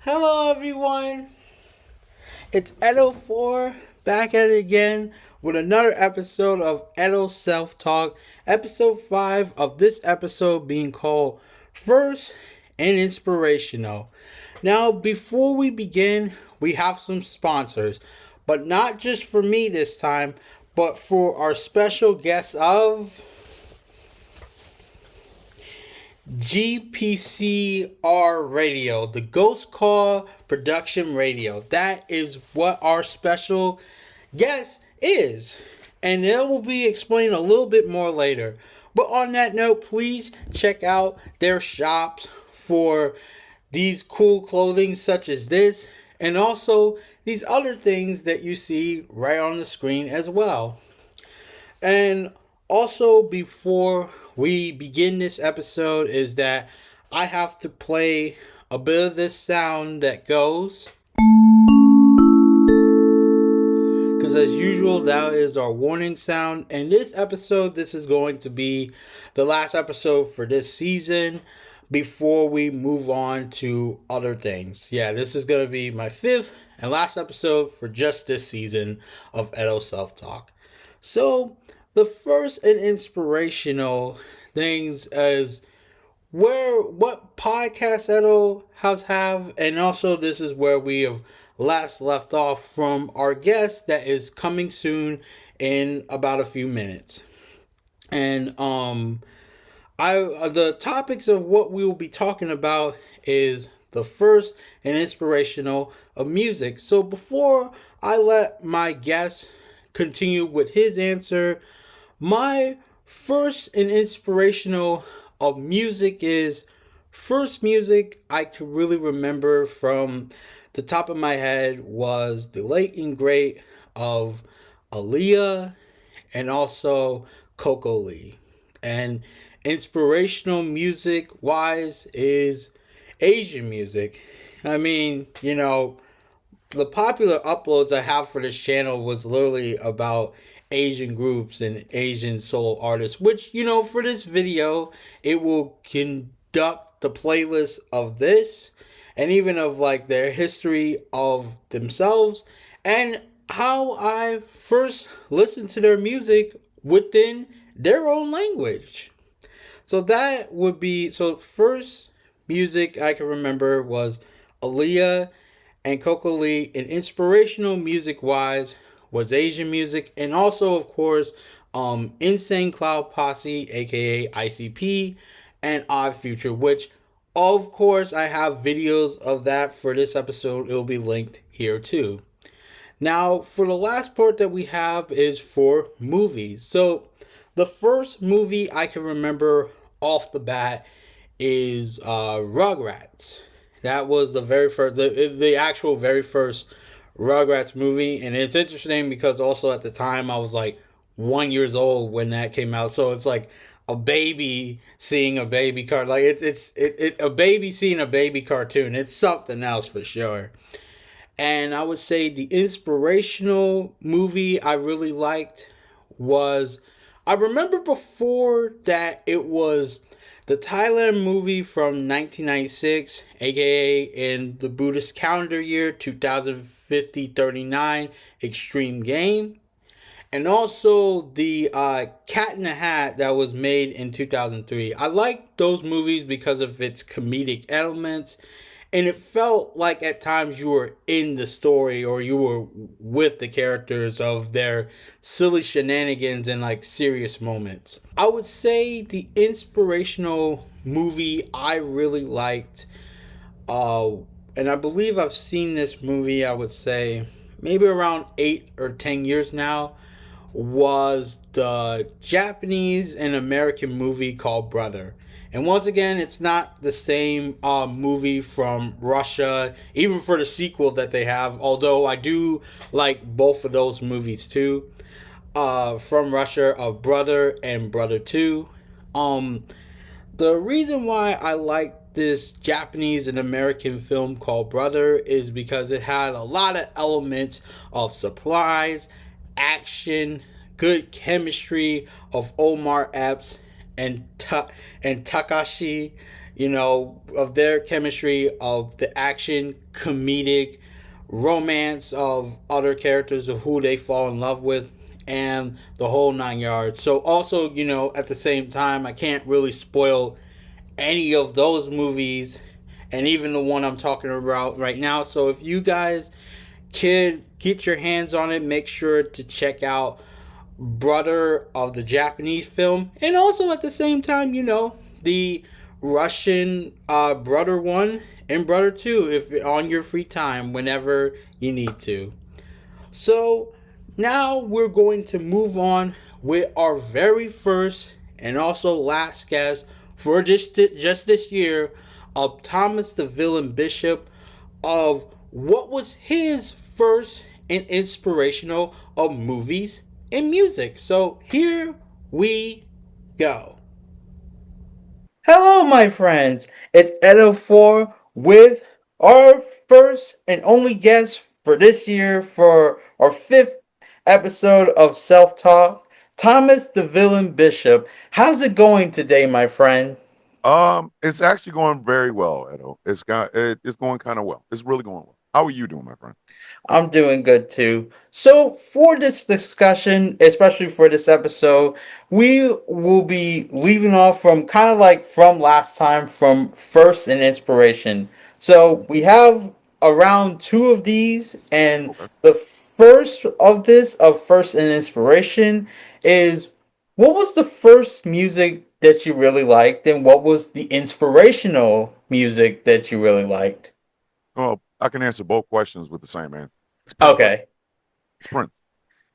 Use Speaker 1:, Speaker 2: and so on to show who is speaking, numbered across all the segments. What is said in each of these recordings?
Speaker 1: Hello everyone, it's Edo IV back at it again with another episode of Edo Self Talk, episode 5 of this episode being called First and Inspirational. Now before we begin, we have some sponsors, but not just for me this time, but for our special guest of GCPR Radio, the Ghost Call Production Radio. That is what our special guest is, and it will be explained a little bit more later. But on that note, please check out their shops for these cool clothing such as this, and also these other things that you see right on the screen as well. And also, before we begin this episode, is that I have to play a bit of this sound that goes, because as usual, that is our warning sound. And this episode, this is going to be the last episode for this season before we move on to other things. Yeah, this is going to be my 5th and last episode for just this season of Edo Self Talk. So the first and inspirational things is what podcast Edo have, and also this is where we have last left off from our guest that is coming soon in about a few minutes. And the topics of what we will be talking about is the first and inspirational of music. So before I let my guest continue with his answer, my first and inspirational of music is first music I could really remember from the top of my head was the late and great of Aaliyah and also Coco Lee. And inspirational music wise is Asian music. I mean, you know, the popular uploads I have for this channel was literally about Asian groups and Asian solo artists, which, you know, for this video, it will conduct the playlist of this and even of like their history of themselves and how I first listened to their music within their own language. So that would be, so first music I can remember was Aaliyah and Coco Lee, and inspirational music wise was Asian music, and also of course Insane Cloud Posse, aka ICP, and Odd Future, which of course I have videos of that for this episode. It will be linked here too. Now for the last part that we have is for movies. So the first movie I can remember off the bat is Rugrats. That was the very first, the actual very first Rugrats movie. And it's interesting because also at the time I was like 1 year old when that came out. So it's like a baby seeing a baby cartoon. Like it's a baby seeing a baby cartoon. It's something else for sure. And I would say the inspirational movie I really liked was, I remember before that it was the Thailand movie from 1996, aka in the Buddhist calendar year 2050-39, Extreme Game. And also the Cat in the Hat that was made in 2003. I like those movies because of its comedic elements. And it felt like at times you were in the story or you were with the characters of their silly shenanigans and like serious moments. I would say the inspirational movie I really liked, and I believe I've seen this movie, I would say maybe around 8 or 10 years now, was the Japanese and American movie called Brother. And once again, it's not the same movie from Russia, even for the sequel that they have, although I do like both of those movies too. From Russia of Brother and Brother 2. Um, the reason why I like this Japanese and American film called Brother is because it had a lot of elements of surprise, action, good chemistry of Omar Epps and and Takashi, of their chemistry of the action, comedic, romance of other characters of who they fall in love with and the whole 9 yards. So also, at the same time, I can't really spoil any of those movies and even the one I'm talking about right now. So if you guys can get your hands on it, make sure to check out Brother of the Japanese film, and also at the same time, the Russian Brother 1 and Brother 2 if on your free time whenever you need to. So now we're going to move on with our very first and also last guest for just this year of Thomas the Villain Bishop, of what was his first and inspirational of movies and music. So here we go. Hello, my friends. It's Edo 4 with our first and only guest for this year for our fifth episode of Self Talk, Thomas the Villain Bishop. How's it going today, my friend?
Speaker 2: It's actually going very well, Edo. It's going kind of well. It's really going well. How are you doing, my friend?
Speaker 1: I'm doing good too. So, for this discussion, especially for this episode, we will be leaving off from kind of like from last time, from first and inspiration. So,
Speaker 2: Mhm.
Speaker 1: we have around two of these, and
Speaker 2: Okay.
Speaker 1: the first of this, of first and inspiration, is what was the first music that you really liked, and what was the inspirational music that you really liked?
Speaker 2: Well, I can answer both questions with the same answer. It's Prince.
Speaker 1: Okay.
Speaker 2: It's Prince.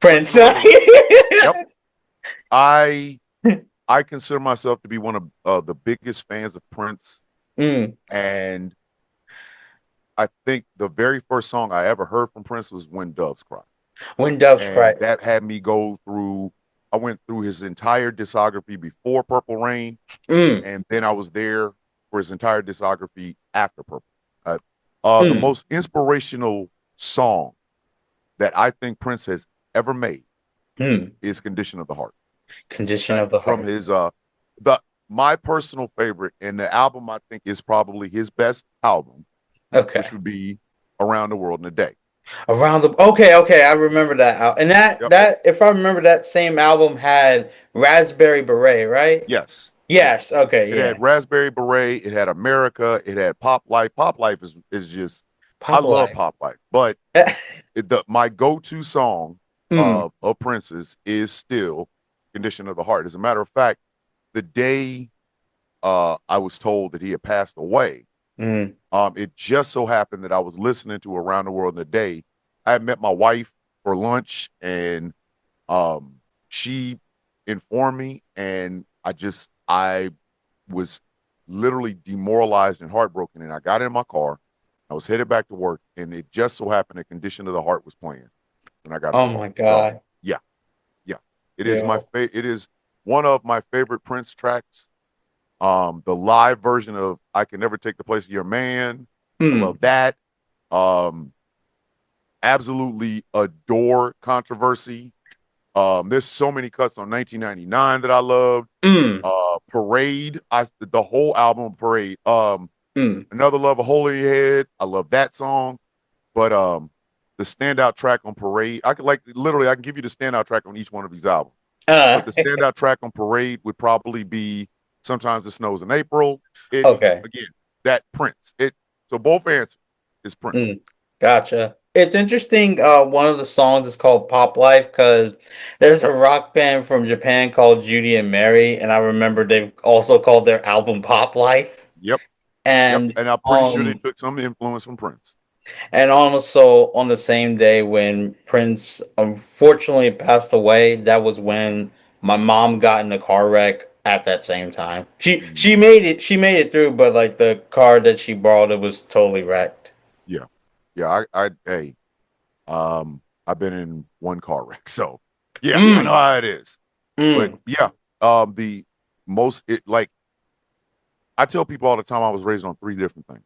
Speaker 2: Prince
Speaker 1: Prince.
Speaker 2: and the Revolution. Yep. I I consider myself to be one of the biggest fans of Prince,
Speaker 1: Mm,
Speaker 2: and I think the very first song I ever heard from Prince was "When Doves Cry,"
Speaker 1: when doves cry.
Speaker 2: and that had me go through. I went through his entire discography before Purple Rain,
Speaker 1: Mm,
Speaker 2: and then I was there for his entire discography after Purple. Uh, the
Speaker 1: mm,
Speaker 2: most inspirational song that I think Prince has ever made
Speaker 1: mm.
Speaker 2: is "Condition of the Heart."
Speaker 1: Condition of the
Speaker 2: From
Speaker 1: heart.
Speaker 2: his the my personal favorite and the album I think is probably his best album, which
Speaker 1: Okay.
Speaker 2: would be "Around the World in a Day."
Speaker 1: Around the okay, okay, I remember that and that
Speaker 2: Yep.
Speaker 1: that if I remember that same album had Raspberry Beret, right?
Speaker 2: Yes.
Speaker 1: Yes.
Speaker 2: Yes.
Speaker 1: Okay.
Speaker 2: It
Speaker 1: Yeah.
Speaker 2: had Raspberry Beret. It had America. It had Pop Life. Pop Life is just I
Speaker 1: Pop
Speaker 2: love
Speaker 1: Life.
Speaker 2: Pop Life, but my go-to song
Speaker 1: mm,
Speaker 2: of Prince's is still "Condition of the Heart." As a matter of fact, the day I was told that he had passed away,
Speaker 1: mm,
Speaker 2: it just so happened that I was listening to "Around the World in a Day." I had met my wife for lunch, and um, she informed me, and I was literally demoralized and heartbroken. And I got in my car, I was headed back to work, and it just so happened that "Condition of the Heart" was playing when I got in the
Speaker 1: oh
Speaker 2: car.
Speaker 1: my
Speaker 2: So
Speaker 1: God.
Speaker 2: yeah, yeah,
Speaker 1: Yeah.
Speaker 2: it is one of my favorite Prince tracks. The live version of "I Can Never Take the Place of Your Man," I
Speaker 1: Mm,
Speaker 2: love that. Um, Absolutely adore "Controversy." There's so many cuts on 1999 that I loved.
Speaker 1: mm,
Speaker 2: Parade, the whole album Parade.
Speaker 1: mm.
Speaker 2: Another Love, a Hole in Your Head. I love that song. But the standout track on Parade, I could like literally I can give you the standout track on each one of these albums. But the standout track on Parade would probably be "Sometimes It Snows in April." It
Speaker 1: Okay.
Speaker 2: again, that Prince. It so both answers is Prince.
Speaker 1: Mm, gotcha. It's interesting. One of the songs is called Pop Life because there's a rock band from Japan called Judy and Mary, and I remember they've also called their album Pop Life.
Speaker 2: Yep, yep.
Speaker 1: And
Speaker 2: And I'm pretty sure they took some influence from Prince.
Speaker 3: And also on the same day when Prince unfortunately passed away, that was when my mom got in a car wreck at that same time. She
Speaker 2: Mm,
Speaker 3: made it, she made it through, but like the car that she borrowed, it was totally wrecked.
Speaker 2: yeah, yeah. Hey, I've been in one car wreck, so yeah, I know
Speaker 3: Mm,
Speaker 2: how it is. But
Speaker 3: mm.
Speaker 2: yeah, the most it like I tell people all the time, I was raised on three different things: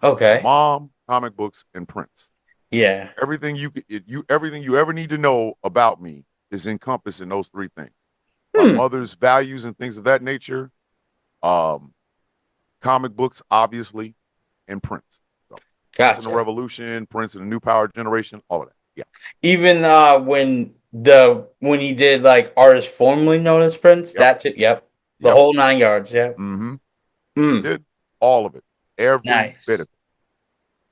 Speaker 2: my
Speaker 3: Okay.
Speaker 2: mom, comic books, and Prince.
Speaker 3: Yeah.
Speaker 2: Everything you ever need to know about me is encompassed in those three things. My
Speaker 3: Hmm.
Speaker 2: mother's values and things of that nature, um, comic books, obviously, and Prince. So Prince and the
Speaker 3: Gotcha.
Speaker 2: Revolution, Prince and the New Power Generation, all of that. Yeah.
Speaker 3: Even when he did like artist formerly known as Prince,
Speaker 2: Yep.
Speaker 3: that's it. Yep. The
Speaker 2: Yep.
Speaker 3: whole 9 yards. Yep.
Speaker 2: Mm-hmm.
Speaker 3: Mm.
Speaker 2: Did all of it. Every bit of
Speaker 3: Nice.
Speaker 2: it.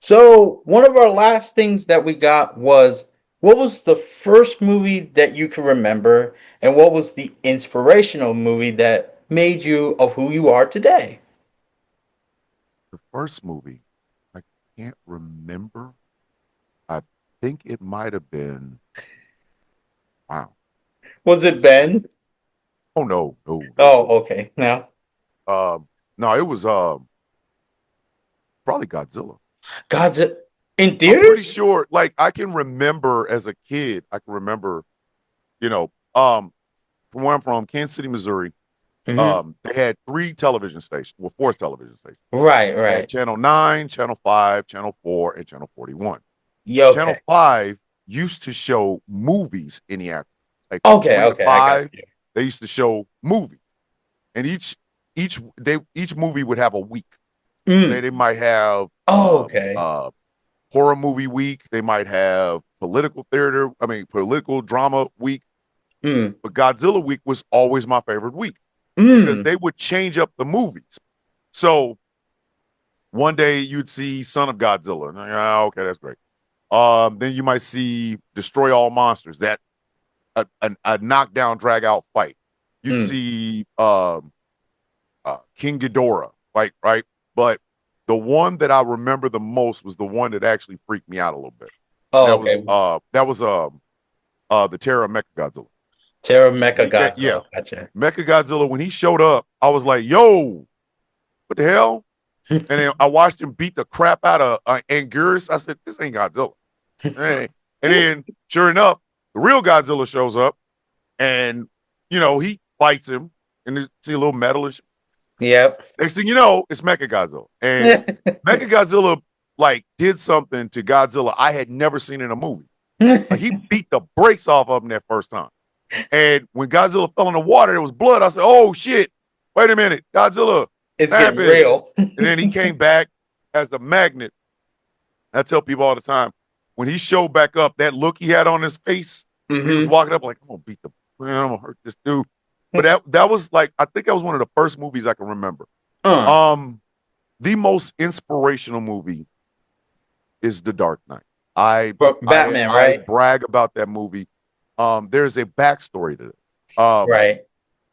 Speaker 3: So one of our last things that we got was what was the first movie that you can remember, and what was the inspirational movie that made you of who you are today?
Speaker 2: The first movie, I can't remember. I think it might have been wow.
Speaker 3: Was it
Speaker 2: I,
Speaker 3: Ben?
Speaker 2: oh no.
Speaker 3: Oh, okay. Now,
Speaker 2: No, it was probably Godzilla.
Speaker 3: God's it in
Speaker 2: I'm pretty
Speaker 3: theaters?
Speaker 2: sure, like I can remember as a kid, I can remember, you know, from where I'm from, Kansas City, Missouri,
Speaker 3: Mm-hmm.
Speaker 2: they had three television stations, well, four television stations.
Speaker 3: Right,
Speaker 2: They had
Speaker 3: right.
Speaker 2: Channel 9, Channel 5, Channel 4, and Channel 41.
Speaker 3: Yeah,
Speaker 2: Channel
Speaker 3: okay.
Speaker 2: 5 used to show movies in the afternoon. Like from
Speaker 3: Okay,
Speaker 2: 3 to
Speaker 3: okay. I got
Speaker 2: 5,
Speaker 3: you.
Speaker 2: they used to show movies. And each movie would have a week.
Speaker 3: Mm.
Speaker 2: They might have
Speaker 3: Oh, okay.
Speaker 2: horror movie week. They might have political drama week.
Speaker 3: Mm.
Speaker 2: But Godzilla week was always my favorite week because
Speaker 3: Mm.
Speaker 2: they would change up the movies. So one day you'd see Son of Godzilla. And okay, that's great. Then you might see Destroy All Monsters, that a knockdown, drag out fight. You'd
Speaker 3: Mm.
Speaker 2: see King Ghidorah, like right. But the one that I remember the most was the one that actually freaked me out a little bit, and
Speaker 3: Oh, okay.
Speaker 2: that was the Terror of Mechagodzilla.
Speaker 3: Terror Mecha
Speaker 2: Yeah,
Speaker 3: Godzilla. Gotcha.
Speaker 2: Mechagodzilla. When he showed up, I was like, "Yo, what the hell?" And then I watched him beat the crap out of Anguirus. I said, "This ain't Godzilla." Hey. And then, sure enough, the real Godzilla shows up, and he fights him, and you see a little metal and shit.
Speaker 3: Yep.
Speaker 2: Next thing you know, it's Mechagodzilla, and Mechagodzilla like did something to Godzilla I had never seen in a movie. Like he beat the brakes off of him that first time. And when Godzilla fell in the water, there was blood. I said, "Oh shit! Wait a minute, Godzilla,
Speaker 3: It's
Speaker 2: what
Speaker 3: getting
Speaker 2: happened?"
Speaker 3: real.
Speaker 2: And then he came back as a magnet. I tell people all the time, when he showed back up, that look he had on his face when he was
Speaker 3: Mm-hmm.
Speaker 2: walking up, like, "I'm gonna beat the man, I'm gonna hurt this dude." But that was like, I think that was one of the first movies I can remember.
Speaker 3: Uh,
Speaker 2: Um, the most inspirational movie is The Dark Knight. I
Speaker 3: from
Speaker 2: I
Speaker 3: Batman,
Speaker 2: I
Speaker 3: right?
Speaker 2: brag about that movie. There's a backstory to this. Um,
Speaker 3: Right.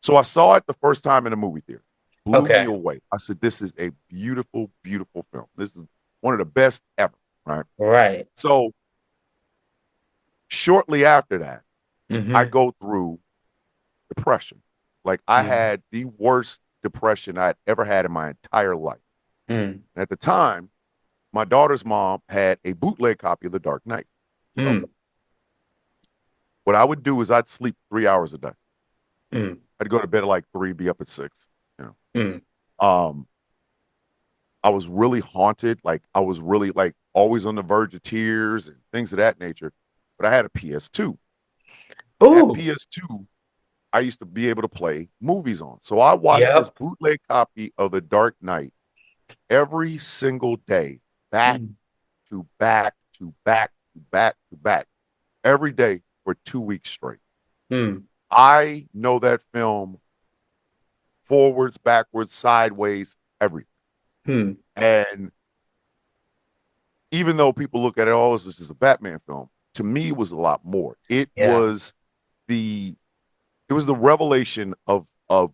Speaker 2: so I saw it the first time in a movie theater. Blew me
Speaker 3: Okay.
Speaker 2: away. I said, "This is a beautiful, beautiful film. This is one of the best ever." Right.
Speaker 3: Right.
Speaker 2: So shortly after that, I
Speaker 3: Mm-hmm.
Speaker 2: go through depression. Like I
Speaker 3: Mm.
Speaker 2: had the worst depression I'd ever had in my entire life.
Speaker 3: Mm.
Speaker 2: And at the time, my daughter's mom had a bootleg copy of The Dark Knight. So
Speaker 3: Mm.
Speaker 2: what I would do is I'd sleep 3 hours a day.
Speaker 3: Mm.
Speaker 2: I'd go to bed at like 3, be up at 6. You
Speaker 3: Mm.
Speaker 2: um, I was really haunted. Like I was really like always on the verge of tears and things of that nature. But I had a PS2. And that
Speaker 3: Ooh.
Speaker 2: PS2, I used to be able to play movies on. So I watched this
Speaker 3: Yep.
Speaker 2: bootleg copy of The Dark Knight every single day, back
Speaker 3: Mm.
Speaker 2: to back to back to back to back, every day for 2 weeks straight.
Speaker 3: Mm.
Speaker 2: I know that film forwards, backwards, sideways, everything.
Speaker 3: Mm.
Speaker 2: And even though people look at it, oh, this is just a Batman film, to me it was a lot more.
Speaker 3: Yeah.
Speaker 2: The it was the revelation of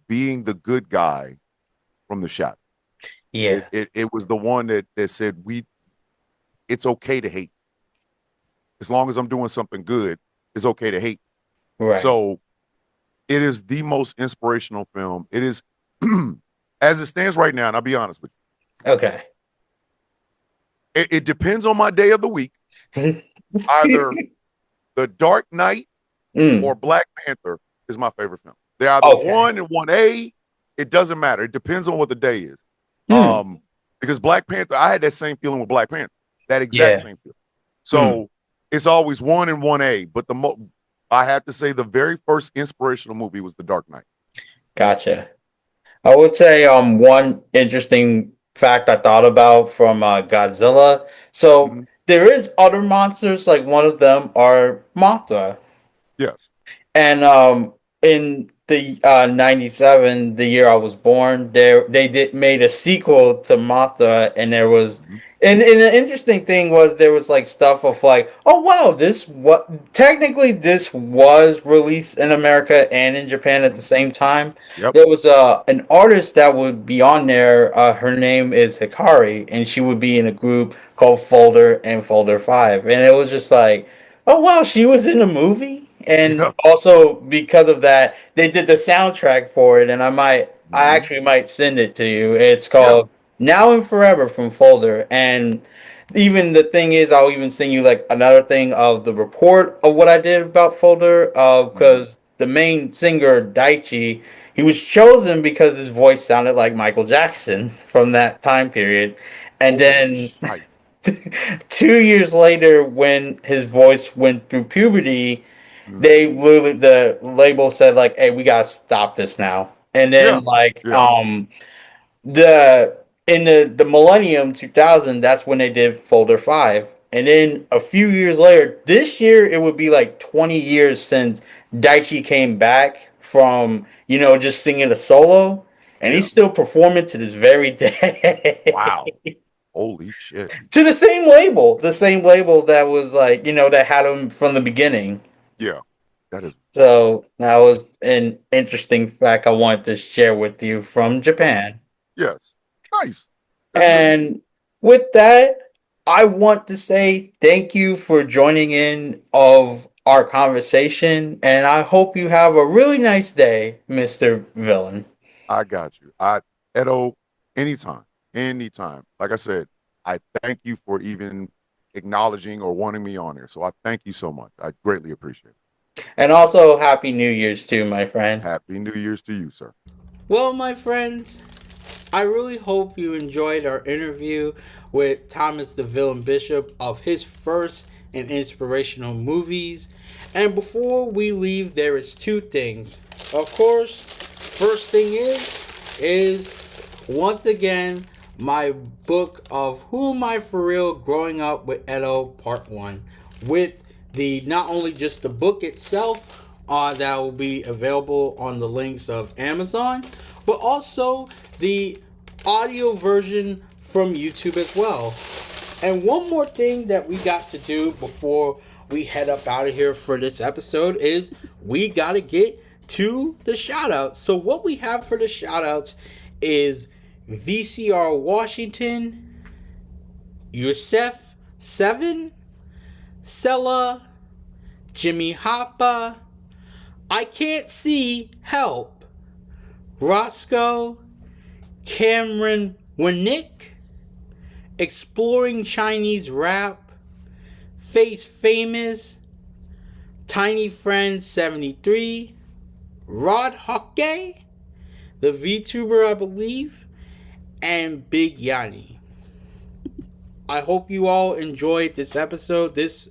Speaker 2: being the good guy from the shadow.
Speaker 3: Yeah.
Speaker 2: It was the one that said it's okay to hate. As long as I'm doing something good, it's okay to hate.
Speaker 3: Right.
Speaker 2: So it is the most inspirational film. It is, as it stands right now, and I'll be honest with
Speaker 3: Okay.
Speaker 2: you, it depends on my day of the week. Either The Dark Knight or Black Panther is my favorite film. They're either
Speaker 3: Okay.
Speaker 2: 1 and 1A. It doesn't matter. It depends on what the day is. Because Black Panther, I had that same feeling with Black Panther. That exact same feeling. So it's always 1 and 1A. But I have to say the very first inspirational movie was The Dark Knight.
Speaker 3: Gotcha. I would say one interesting fact I thought about from Godzilla. So there is other monsters, like one of them are Mothra.
Speaker 2: Yes.
Speaker 3: And in the 97, the year I was born, they did made a sequel to Mothra, and there was and the interesting thing was there was like stuff of like, oh wow, this was released in America and in Japan at the same time.
Speaker 2: Yep.
Speaker 3: There was an artist that would be on there. Her name is Hikari, and she would be in a group called Folder and Folder 5, and it was just like, oh wow, she was in a movie. And also because of that, they did the soundtrack for it, and I actually might send it to you. It's called Now and Forever from Folder, and even the thing is, I'll even send you like another thing of the report of what I did about Folder, because the main singer Daichi, he was chosen because his voice sounded like Michael Jackson from that time period, and then 2 years later, when his voice went through puberty, the label said like, "Hey, we gotta stop this now." And then the in the millennium 2000, that's when they did Folder 5. And then a few years later, this year it would be like 20 years since Daichi came back from just singing a solo, and he's still performing to this very day.
Speaker 2: Wow. Holy shit.
Speaker 3: To the same label that was like, that had him from the beginning.
Speaker 2: Yeah, that is.
Speaker 3: So that was an interesting fact I wanted to share with you from Japan.
Speaker 2: Yes. Nice.
Speaker 3: And with that, I want to say thank you for joining in of our conversation, and I hope you have a really nice day, Mr. Villain.
Speaker 2: I got you. Edo, anytime. Like I said, I thank you for even acknowledging or wanting me on there. So I thank you so much. I greatly appreciate it.
Speaker 3: And also, Happy New Year's too, my friend.
Speaker 2: Happy New Year's to you, sir.
Speaker 1: Well, my friends, I really hope you enjoyed our interview with Thomas the Villain Bishop of his first and inspirational movies. And before we leave, there is two things. Of course, first thing is once again my book of Who Am I For Real Growing Up with Edo Part 1, with the not only just the book itself that will be available on the links of Amazon, but also the audio version from YouTube as well. And one more thing that we got to do before we head up out of here for this episode is we got to get to the shoutouts. So what we have for the shoutouts is VCR Washington, Yusef 7, Cela, Jimmy Hapa, I Can't See Help, Roscoe, Cameron Winick, Exploring Chinese Rap, Face Famous, Tiny Friend 73, Rod Hawke, the VTuber I believe, and Big Yany. I hope you all enjoyed this episode. This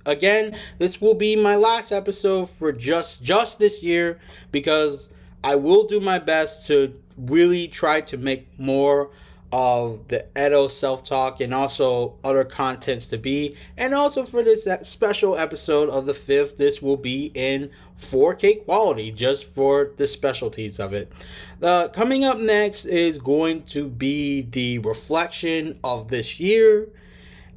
Speaker 1: will be my last episode for just this year, because I will do my best to really try to make more of the Edo Self Talk and also other contents to be. And also for this special episode of the 5th, this will be in 4K quality just for the specialties of it. Coming up next is going to be the reflection of this year.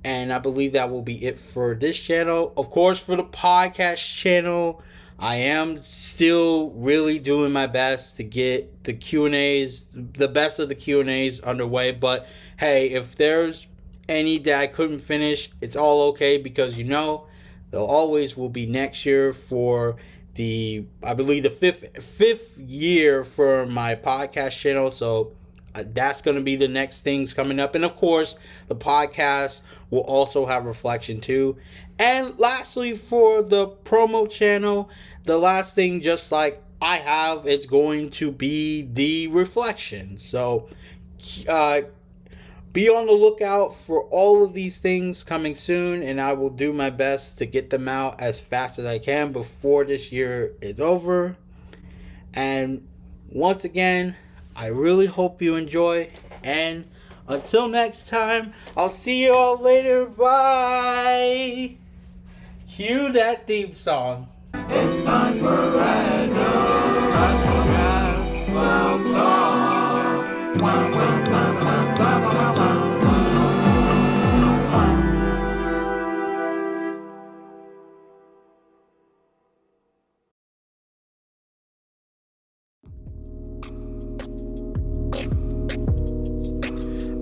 Speaker 1: And I believe that will be it for this channel. Of course, for the podcast channel, I am still really doing my best to get the Q&As, the best of the Q&As underway. But hey, if there's any that I couldn't finish, it's all okay, because there always will be next year for I believe the fifth year for my podcast channel. So that's going to be the next things coming up. And of course, the podcast will also have reflection too. And lastly, for the promo channel, the last thing, just like I have, it's going to be the reflection. So be on the lookout for all of these things coming soon, and I will do my best to get them out as fast as I can before this year is over. And once again, I really hope you enjoy, and until next time, I'll see you all later. Bye. Cue that theme song. It's time for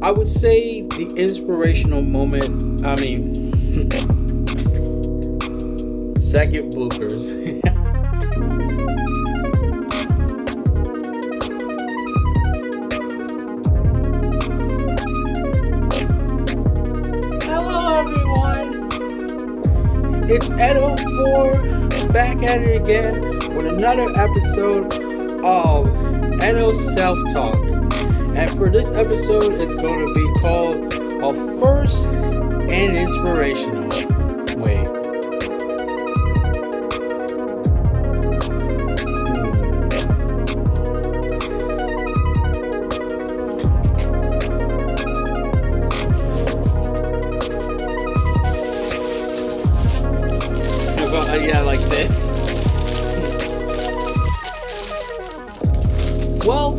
Speaker 1: I would say the inspirational moment, second bloopers. Hello everyone, it's Edo 4 back at it again with another episode of Edo Self Talk. And for this episode, it's going to be called A First and Inspirational. Wait. Yeah, like this. Well,